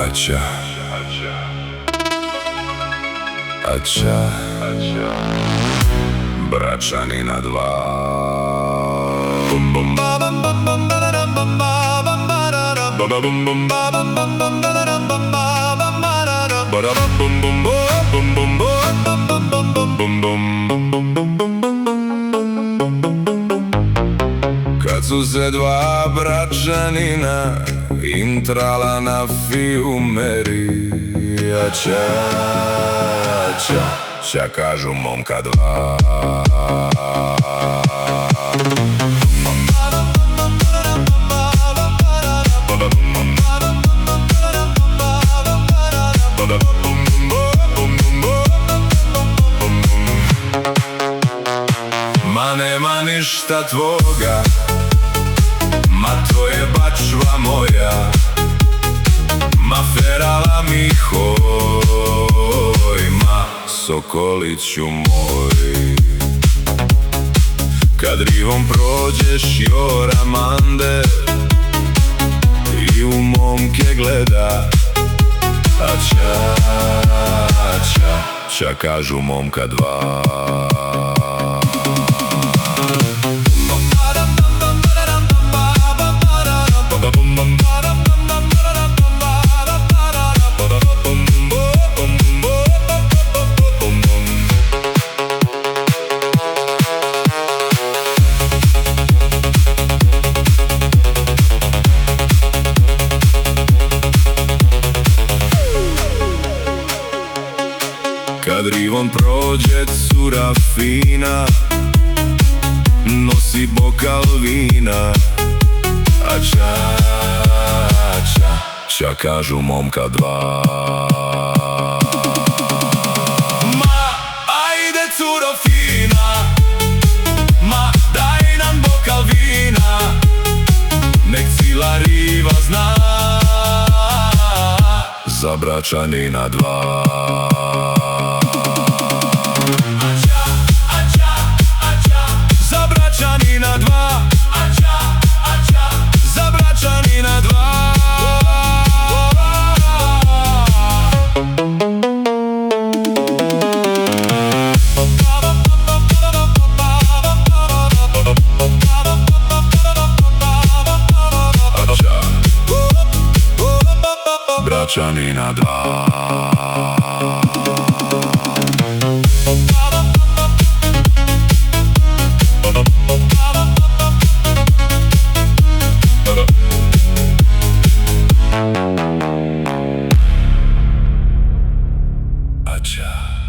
Aća, aća, Bračanina Dva. Kad su se dva Bračanina intrala na fiumeri, aća, aća, ća kažu momka dva. Ma nema ništa tvoga, ma to je bačva moja, ma ferala mi hoj, ma sokoliću moj. Kad rivom prođeš joramande i u momke gleda, aća, aća, ća kažu momka dva. Kad rivom prođe cura fina, nosi bokal vina, aća, aća, ća kažu momka dva. Ma, ajde curo fina, ma daj nam bokal vina, nek cila riva zna za Bračanina Dva. Za Bračanina Dva, za Bračanina Dva. Bračanina Dva. Acha.